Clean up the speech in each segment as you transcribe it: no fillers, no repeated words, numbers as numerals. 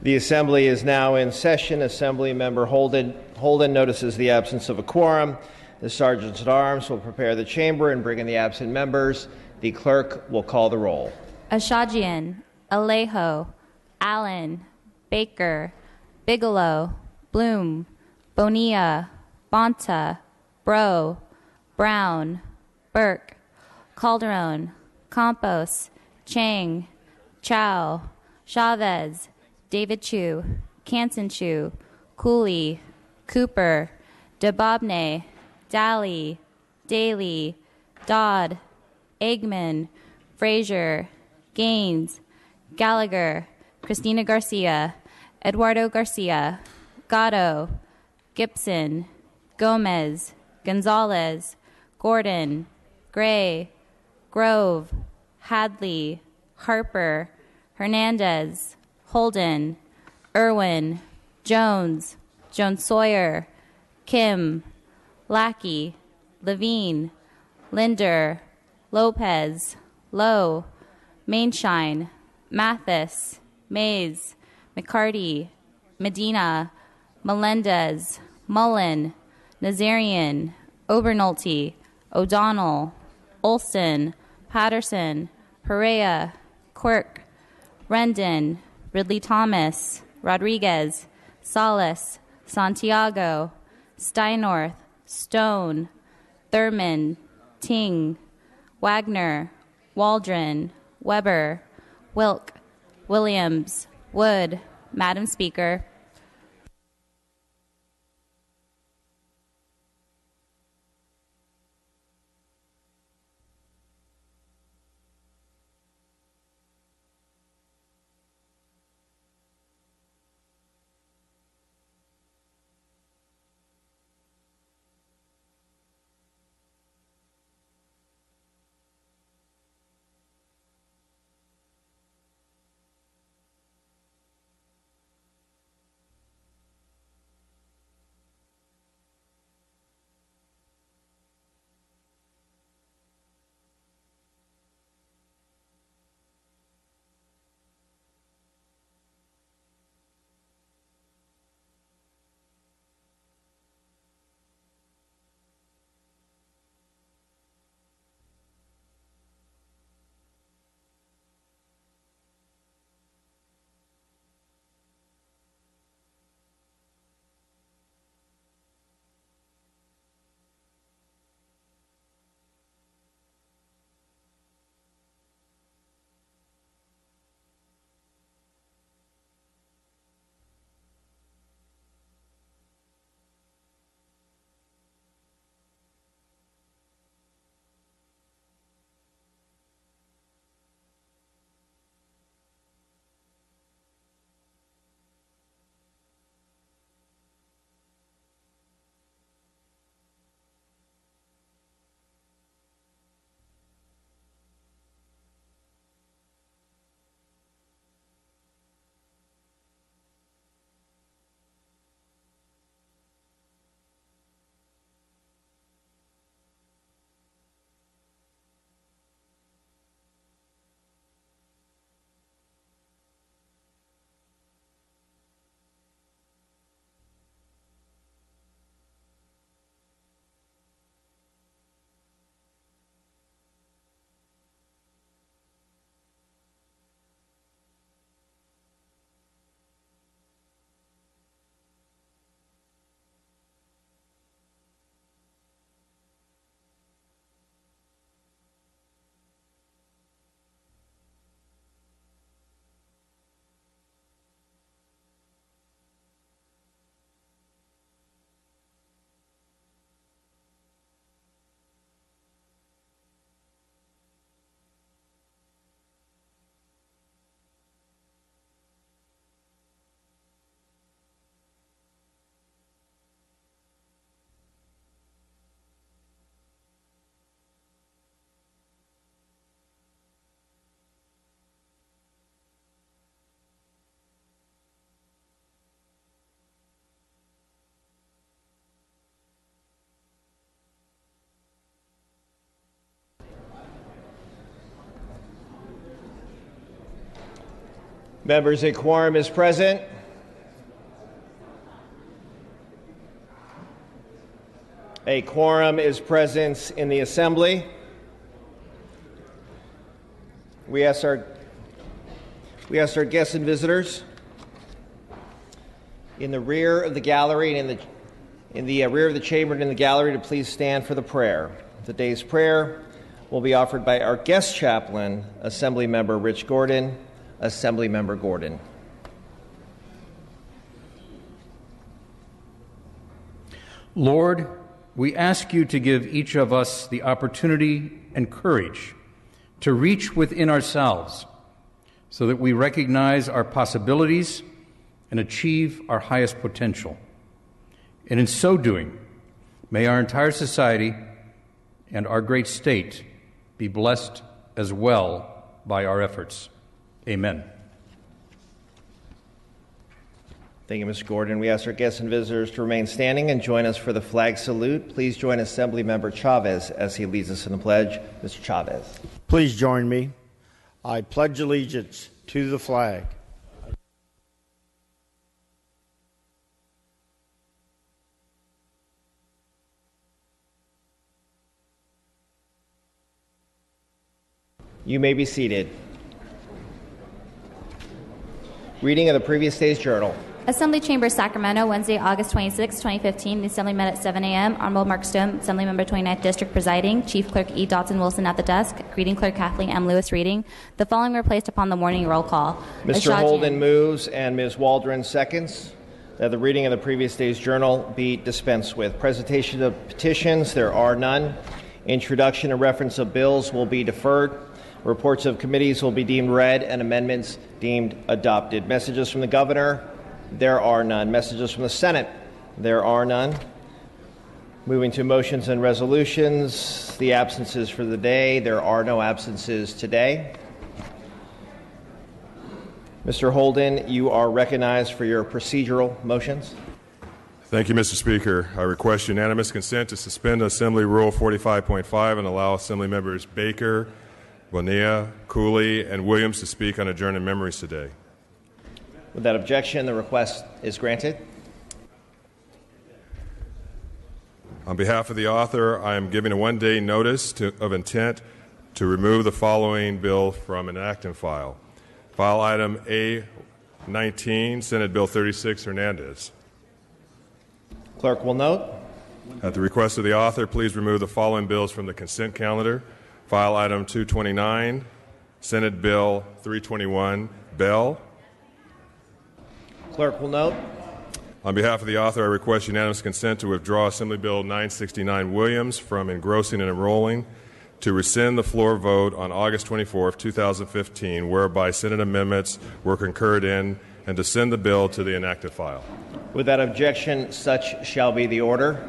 The Assembly is now in session. Assembly Member Holden notices the absence of a quorum. The Sergeants at Arms will prepare the chamber and bring in the absent members. The clerk will call the roll. Ashajian, Alejo, Allen, Baker, Bigelow, Bloom, Bonilla, Bonta, Bro, Brown, Burke, Calderon, Campos, Chang, Chow, Chavez, David Chu, Canson Chu, Cooley, Cooper, DeBobne, Daly, Daly, Dodd, Eggman, Frazier, Gaines, Gallagher, Christina Garcia, Eduardo Garcia, Gatto, Gibson, Gomez, Gonzalez, Gordon, Gray, Grove, Hadley, Harper, Hernandez, Holden, Irwin, Jones, Jones Sawyer, Kim, Lackey, Levine, Linder, Lopez, Lowe, Mainshine, Mathis, Mays, McCarty, Medina, Melendez, Mullen, Nazarian, Obernolte, O'Donnell, Olson, Patterson, Perea, Quirk, Rendon, Ridley Thomas, Rodriguez, Salas, Santiago, Steinorth, Stone, Thurman, Ting, Wagner, Waldron, Weber, Wilk, Williams, Wood, Madam Speaker. Members, a quorum is present. A quorum is present in the assembly. We ask our guests and visitors in the rear of the gallery and in the rear of the chamber and in the gallery to please stand for the prayer. Today's prayer will be offered by our guest chaplain, Assembly Member Rich Gordon. Assembly Member Gordon. Lord, we ask you to give each of us the opportunity and courage to reach within ourselves so that we recognize our possibilities and achieve our highest potential. And in so doing, may our entire society and our great state be blessed as well by our efforts. Amen. Thank you, Mr. Gordon. We ask our guests and visitors to remain standing and join us for the flag salute. Please join Assembly Member Chavez as he leads us in the pledge. Mr. Chavez. Please join me. I pledge allegiance to the flag You may be seated. Reading of the previous day's journal. Assembly Chamber, Sacramento, Wednesday, August 26, 2015. The Assembly met at 7 a.m. Honorable Mark Stone, Assembly Member 29th District presiding. Chief Clerk E. Dotson Wilson at the desk. Greeting Clerk Kathleen M. Lewis reading. The following were placed upon the morning roll call. Mr. Holden moves and Ms. Waldron seconds that the reading of the previous day's journal be dispensed with. Presentation of petitions, there are none. Introduction and reference of bills will be deferred. Reports of committees will be deemed read and amendments deemed adopted. Messages from the governor, there are none. Messages from the Senate, there are none. Moving to motions and resolutions, the absences for the day, there are no absences today. Mr. Holden, you are recognized for your procedural motions. Thank you, Mr. Speaker. I request unanimous consent to suspend Assembly Rule 45.5 and allow Assembly members Baker, Bonilla, Cooley, and Williams to speak on adjourned memories today. Without objection, the request is granted. On behalf of the author, I am giving a one-day notice of intent to remove the following bill from an act and file. File item A19, Senate Bill 36, Hernandez. Clerk will note. At the request of the author, please remove the following bills from the consent calendar. File item 229, Senate Bill 321, Bell. Clerk will note. On behalf of the author, I request unanimous consent to withdraw Assembly Bill 969, Williams, from engrossing and enrolling, to rescind the floor vote on August 24, 2015, whereby Senate amendments were concurred in, and to send the bill to the inactive file. Without objection, such shall be the order.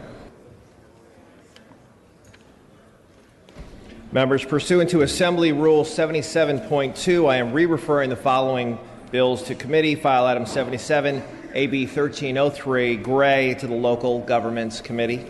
Members, pursuant to Assembly Rule 77.2, I am re-referring the following bills to committee. File item 77, AB 1303, Gray, to the Local Governments Committee.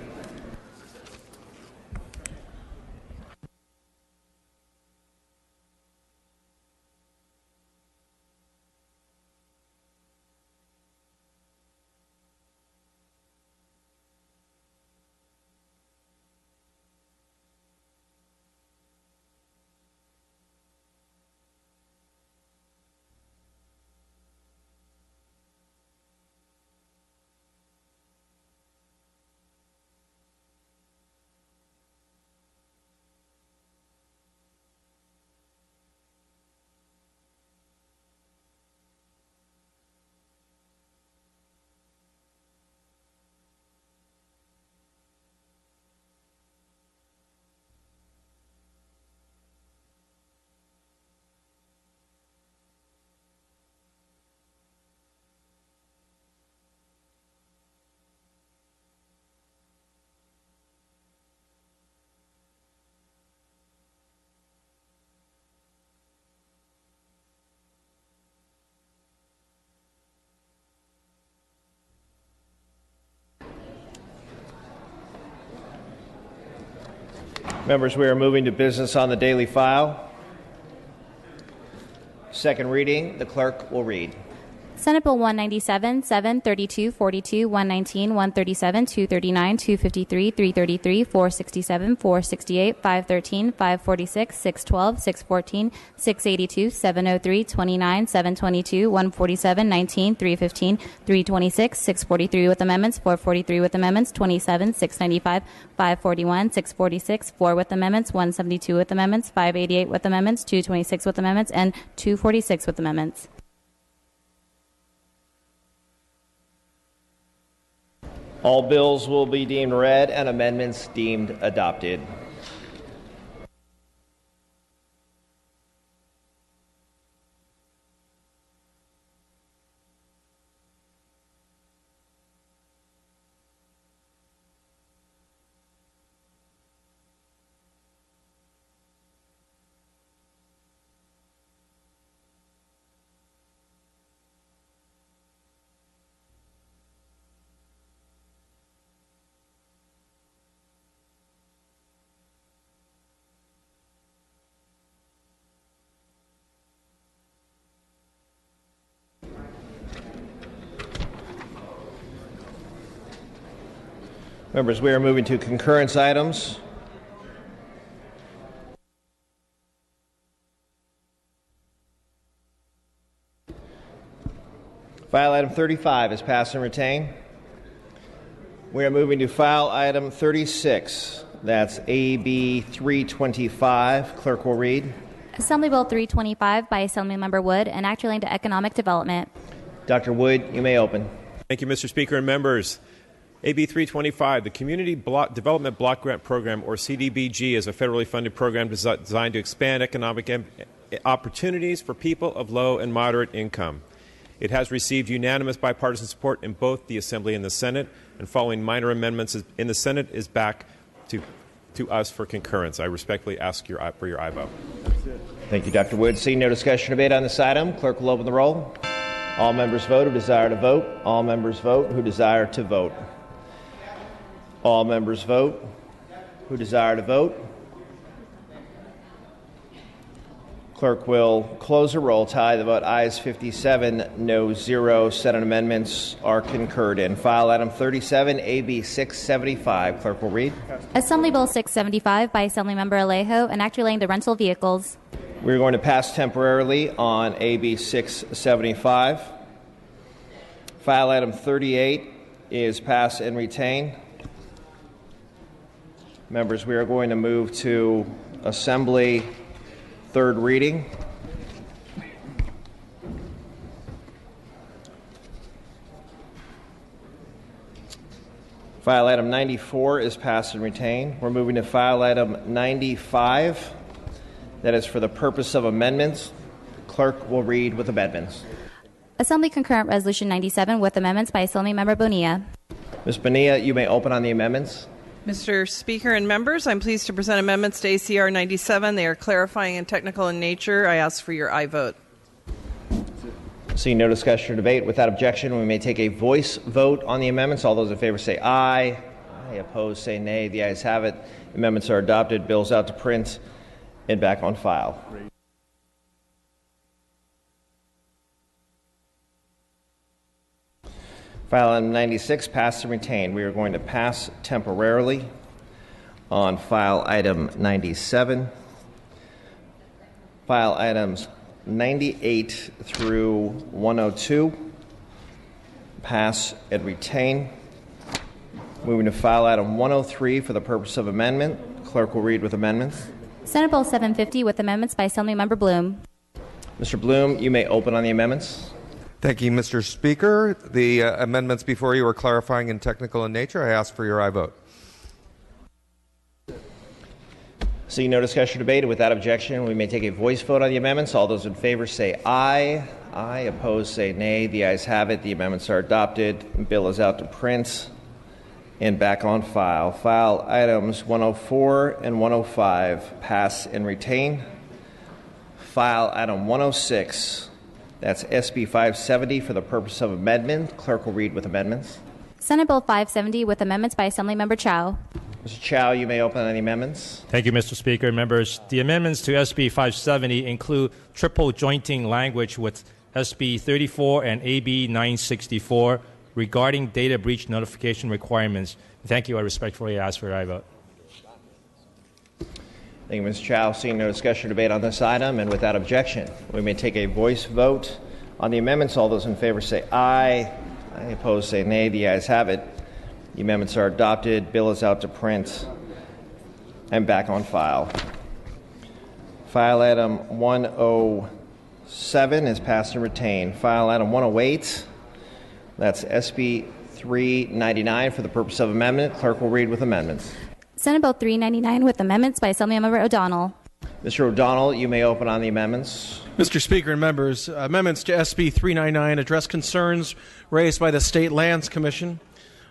Members, we are moving to business on the daily file. Second reading, the clerk will read. Senate Bill 197, 7, 32, 42, 119, 137, 239, 253, 333, 467, 468, 513, 546, 612, 614, 682, 703, 29, 722, 147, 19, 315, 326, 643 with amendments, 443 with amendments, 27, 695, 541, 646, 4 with amendments, 172 with amendments, 588 with amendments, 226 with amendments, and 246 with amendments. All bills will be deemed read and amendments deemed adopted. Members, we are moving to concurrence items. File item 35 is passed and retained. We are moving to file item 36. That's AB 325. Clerk will read. Assembly Bill 325 by Assemblymember Wood, an act relating to economic development. Dr. Wood, you may open. Thank you, Mr. Speaker and members. AB 325, the Community Development Block Grant Program, or CDBG, is a federally funded program designed to expand economic opportunities for people of low and moderate income. It has received unanimous bipartisan support in both the Assembly and the Senate, and following minor amendments in the Senate is back to us for concurrence. I respectfully ask for your aye vote. Thank you, Dr. Wood. Seeing no discussion or debate on this item, clerk will open the roll. All members vote who desire to vote. All members vote who desire to vote. All members vote who desire to vote. Clerk will close the roll, tie the vote. Ayes 57, no 0. Senate amendments are concurred in. File item 37, AB 675. Clerk will read. Assembly Bill 675 by Assemblymember Alejo, an act relating to rental vehicles. We're going to pass temporarily on AB 675. File item 38 is passed and retained. Members, we are going to move to Assembly third reading. File item 94 is passed and retained. We're moving to file item 95. That is for the purpose of amendments. Clerk will read with amendments. Assembly Concurrent Resolution 97 with amendments by Assemblymember Bonilla. Ms. Bonilla, you may open on the amendments. Mr. Speaker and members, I'm pleased to present amendments to ACR 97. They are clarifying and technical in nature. I ask for your aye vote. Seeing no discussion or debate, without objection, we may take a voice vote on the amendments. All those in favor say aye. Aye. Opposed say nay. The ayes have it. Amendments are adopted. Bills out to print and back on file. File item 96, passed and retained. We are going to pass temporarily on file item 97. File items 98 through 102, pass and retain. Moving to file item 103 for the purpose of amendment. Clerk will read with amendments. Senate Bill 750 with amendments by Assemblymember Bloom. Mr. Bloom, you may open on the amendments. Thank you, Mr. Speaker. The amendments before you are clarifying and technical in nature. I ask for your aye vote. Seeing no discussion or debate, without objection, we may take a voice vote on the amendments. All those in favor say aye. Aye. Opposed say nay. The ayes have it. The amendments are adopted. Bill is out to print and back on file. File items 104 and 105 pass and retain. File item 106. That's SB 570 for the purpose of amendment. Clerk will read with amendments. Senate Bill 570 with amendments by Assemblymember Chow. Mr. Chow, you may open on the amendments. Thank you, Mr. Speaker. Members, the amendments to SB 570 include triple jointing language with SB 34 and AB 964 regarding data breach notification requirements. Thank you. I respectfully ask for your aye vote. Thank you, Mr. Chow. Seeing no discussion or debate on this item, and without objection, we may take a voice vote on the amendments. All those in favor say aye. Aye. Opposed say nay. The ayes have it. The amendments are adopted. Bill is out to print and back on file. File item 107 is passed and retained. File item 108, that's SB 399 for the purpose of amendment. Clerk will read with amendments. Senate Bill 399 with amendments by Assemblymember O'Donnell. Mr. O'Donnell, you may open on the amendments. Mr. Speaker and members, amendments to SB 399 address concerns raised by the State Lands Commission.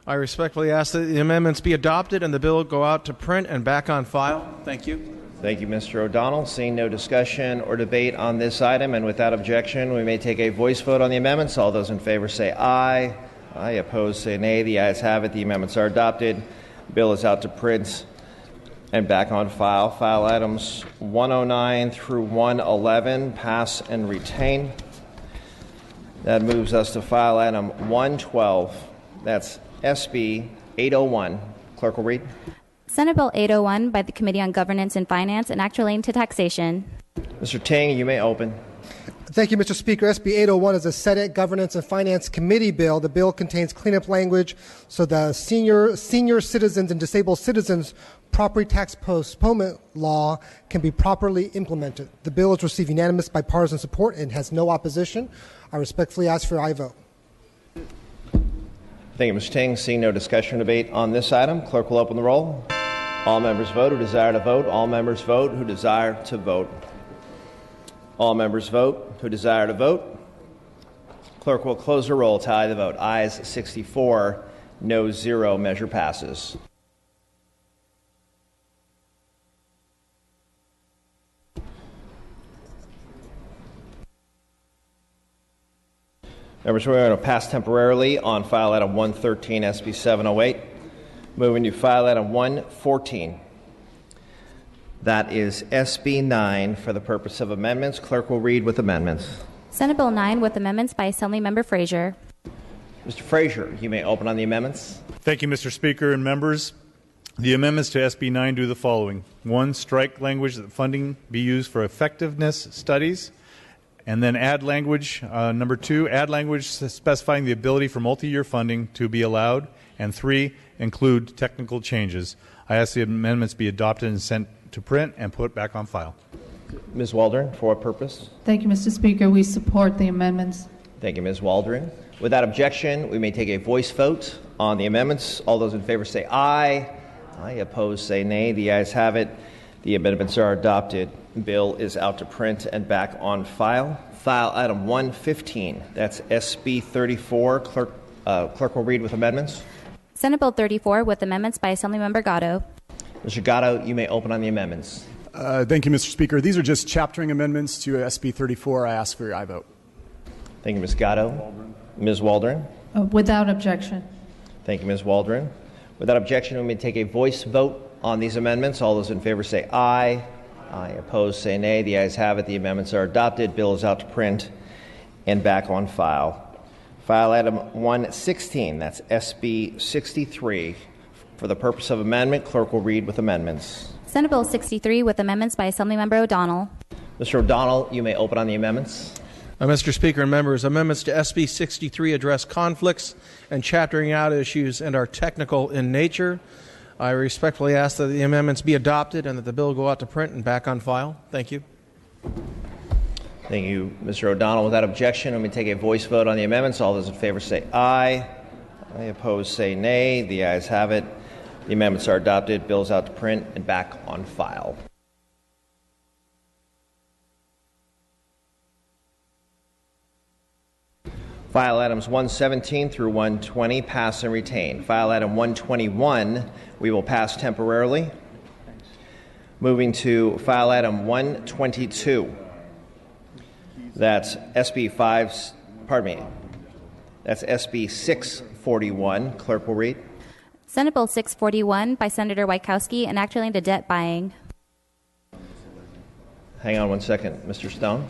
I respectfully ask that the amendments be adopted and the bill go out to print and back on file. Thank you. Thank you, Mr. O'Donnell. Seeing no discussion or debate on this item, and without objection, we may take a voice vote on the amendments. All those in favor say aye. Aye. Opposed say nay. The ayes have it. The amendments are adopted. Bill is out to print and back on file. File items 109 through 111 pass and retain. That moves us to file item 112. That's SB 801. Clerk will read. Senate Bill 801 by the Committee on Governance and Finance and Act relating to taxation. Mr. Ting, you may open. Thank you, Mr. Speaker. SB 801 is a Senate Governance and Finance Committee bill. The bill contains cleanup language so the senior citizens and disabled citizens property tax postponement law can be properly implemented. The bill has received unanimous bipartisan support and has no opposition. I respectfully ask for your aye vote. Thank you, Mr. Ting. Seeing no discussion or debate on this item, clerk will open the roll. All members vote who desire to vote. All members vote who desire to vote. All members vote who desire to vote. Clerk will close the roll, tally the vote. Ayes 64, no 0. Measure passes. Members, we're going to pass temporarily on file item 113, SB 708. Moving to file item 114. That is SB 9 for the purpose of amendments. Clerk will read with amendments. Senate Bill 9 with amendments by Assemblymember Frazier. Mr. Frazier, you may open on the amendments. Thank you, Mr. Speaker and members. The amendments to SB 9 do the following. 1, strike language that funding be used for effectiveness studies. And then add language, number 2, add language specifying the ability for multi-year funding to be allowed. And 3, include technical changes. I ask the amendments be adopted and sent to print and put back on file. Ms. Waldron, for what purpose? Thank you, Mr. Speaker. We support the amendments. Thank you, Ms. Waldron. Without objection, we may take a voice vote on the amendments. All those in favor say aye. Aye. Opposed say nay. The ayes have it. The amendments are adopted. Bill is out to print and back on file. File item 115. That's SB 34. Clerk will read with amendments. Senate Bill 34 with amendments by Assemblymember Gatto. Mr. Gatto, you may open on the amendments. Thank you, Mr. Speaker. These are just chaptering amendments to SB 34. I ask for your aye vote. Thank you, Ms. Gatto. Ms. Waldron. Without objection. Thank you, Ms. Waldron. Without objection, we may take a voice vote on these amendments. All those in favor say aye. Aye. Opposed say nay. The ayes have it. The amendments are adopted. Bill is out to print and back on file. File item 116. That's SB 63. For the purpose of amendment, clerk will read with amendments. Senate Bill 63 with amendments by Assemblymember O'Donnell. Mr. O'Donnell, you may open on the amendments. Mr. Speaker and members, amendments to SB 63 address conflicts and chaptering out issues and are technical in nature. I respectfully ask that the amendments be adopted and that the bill go out to print and back on file. Thank you. Thank you, Mr. O'Donnell. Without objection, let me take a voice vote on the amendments. All those in favor say aye. Aye. Opposed say nay. The ayes have it. The amendments are adopted. Bills out to print and back on file. File items 117 through 120 pass and retain. File item 121 we will pass temporarily. Moving to file item 122. That's SB 641. Clerk will read. Senate Bill 641 by Senator Wieckowski, an act relating to debt buying. Hang on one second, Mr. Stone.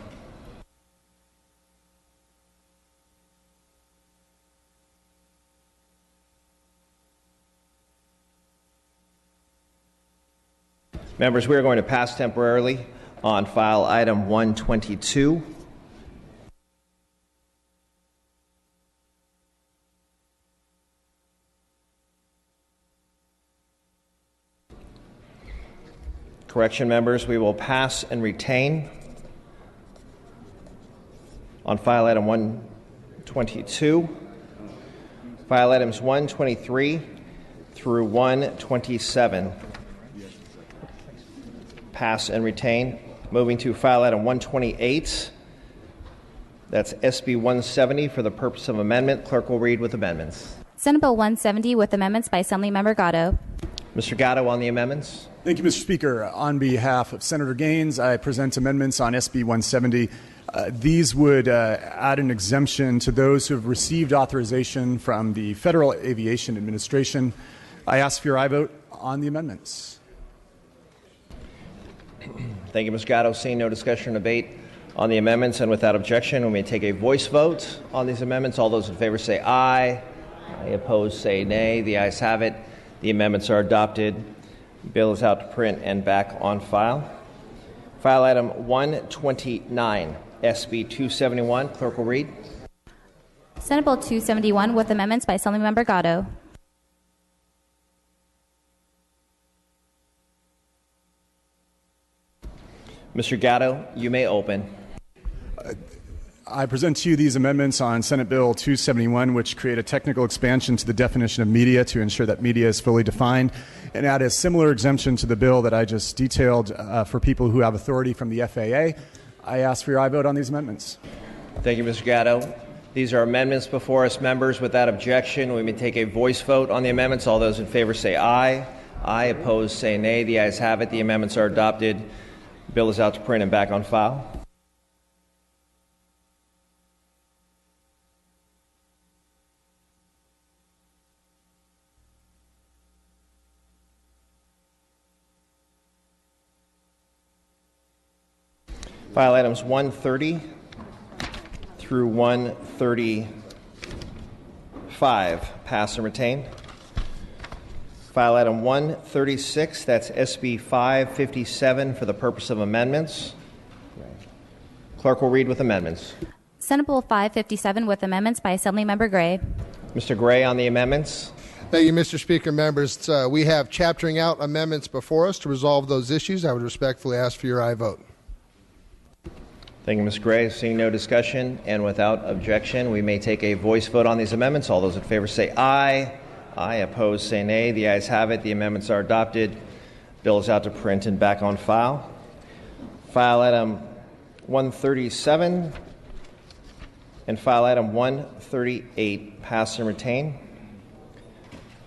Members, we are going to pass temporarily on file item 122. Correction, members, we will pass and retain on file item 122. File items 123 through 127. Pass and retain. Moving to file item 128. That's SB 170 for the purpose of amendment. Clerk will read with amendments. Senate Bill 170 with amendments by Assemblymember Gatto. Mr. Gatto on the amendments. Thank you, Mr. Speaker. On behalf of Senator Gaines, I present amendments on SB 170. These would add an exemption to those who have received authorization from the Federal Aviation Administration. I ask for your aye vote on the amendments. Thank you, Mr. Gatto. Seeing no discussion or debate on the amendments and without objection, we may take a voice vote on these amendments. All those in favor say aye. Aye. Opposed say nay. The ayes have it. The amendments are adopted. Bill is out to print and back on file. File item 129, SB 271. Clerk will read. Senate Bill 271 with amendments by Assemblymember Gatto. Mr. Gatto, you may open. I present to you these amendments on Senate Bill 271, which create a technical expansion to the definition of media to ensure that media is fully defined, and add a similar exemption to the bill that I just detailed for people who have authority from the FAA. I ask for your aye vote on these amendments. Thank you, Mr. Gatto. These are amendments before us, members. Without objection, we may take a voice vote on the amendments. All those in favor say aye. Aye. Opposed say nay. The ayes have it. The amendments are adopted. Bill is out to print and back on file. File items 130 through 135, pass and retain. File item 136, that's SB 557 for the purpose of amendments. Clerk will read with amendments. Senate Bill 557 with amendments by Assemblymember Gray. Mr. Gray on the amendments. Thank you, Mr. Speaker. Members, we have chaptering out amendments before us to resolve those issues. I would respectfully ask for your aye vote. Thank you, Ms. Gray. Seeing no discussion and without objection, we may take a voice vote on these amendments. All those in favor say aye. Aye. Opposed say nay. The ayes have it. The amendments are adopted. Bill is out to print and back on file. File item 137 and file item 138, pass and retain.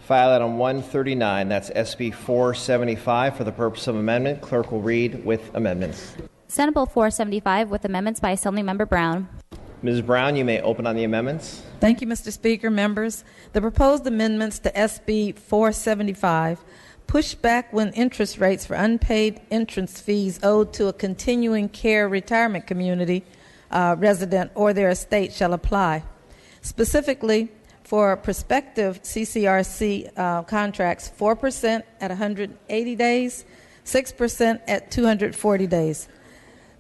File item 139, that's SB 475 for the purpose of amendment. Clerk will read with amendments. Senate Bill 475 with amendments by Assemblymember Brown. Ms. Brown, you may open on the amendments. Thank you, Mr. Speaker. Members, the proposed amendments to SB 475 push back when interest rates for unpaid entrance fees owed to a continuing care retirement community resident or their estate shall apply. Specifically, for prospective CCRC contracts, 4% at 180 days, 6% at 240 days.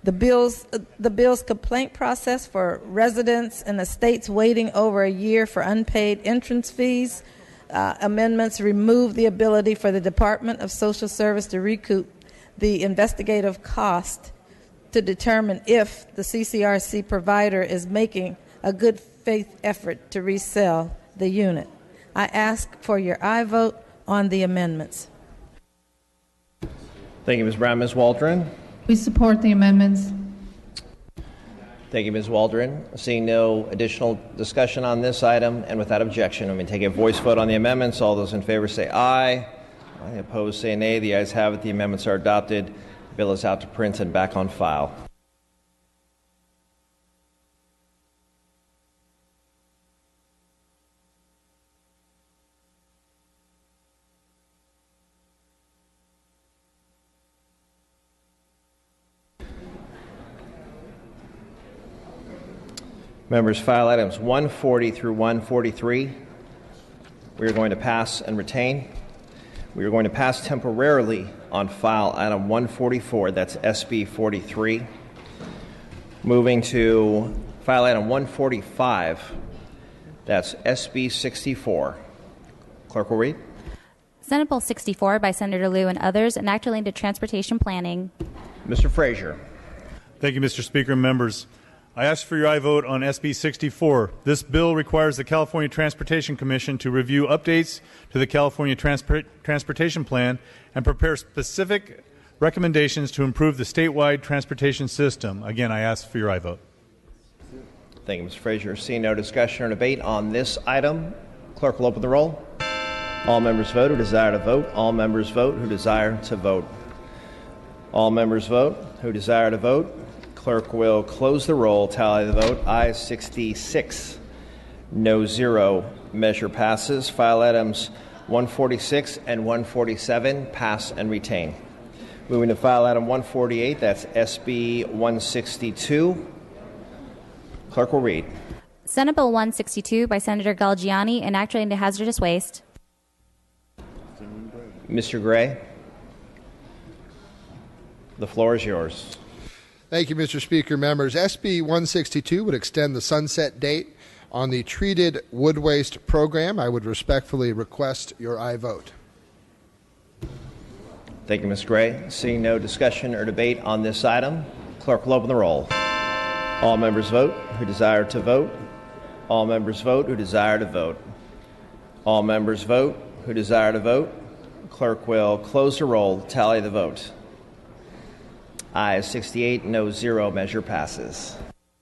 The bill's complaint process for residents and estates waiting over a year for unpaid entrance fees. Amendments remove the ability for the Department of Social Service to recoup the investigative cost to determine if the CCRC provider is making a good faith effort to resell the unit. I ask for your aye vote on the amendments. Thank you, Ms. Brown. Ms. Waldron. We support the amendments. Thank you, Ms. Waldron. Seeing no additional discussion on this item and without objection, we may take a voice vote on the amendments. All those in favor say aye. Aye. Opposed say nay. The ayes have it. The amendments are adopted. The bill is out to print and back on file. Members, file items 140 through 143. We are going to pass and retain. We are going to pass temporarily on file item 144, that's SB 43. Moving to file item 145, that's SB 64. Clerk will read. Senate Bill 64 by Senator Liu and others, an act relating to transportation planning. Mr. Frazier. Thank you, Mr. Speaker and members. I ask for your aye vote on SB 64. This bill requires the California Transportation Commission to review updates to the California Transportation Plan and prepare specific recommendations to improve the statewide transportation system. Again, I ask for your aye vote. Thank you, Mr. Frazier. Seeing no discussion or debate on this item, clerk will open the roll. All members vote who desire to vote. All members vote who desire to vote. All members vote who desire to vote. Clerk will close the roll, tally the vote. Ayes 66, no 0. Measure passes. File items 146 and 147 pass and retain. Moving to file item 148, that's SB 162. Clerk will read. Senate Bill 162 by Senator Galgiani, an act relating to hazardous waste. Mr. Gray, the floor is yours. Thank you, Mr. Speaker. Members, SB 162 would extend the sunset date on the treated wood waste program. I would respectfully request your aye vote. Thank you, Ms. Gray. Seeing no discussion or debate on this item, clerk will open the roll. All members vote who desire to vote. All members vote who desire to vote. All members vote who desire to vote. Clerk will close the roll, tally the vote. Ayes 68, no 0. Measure passes.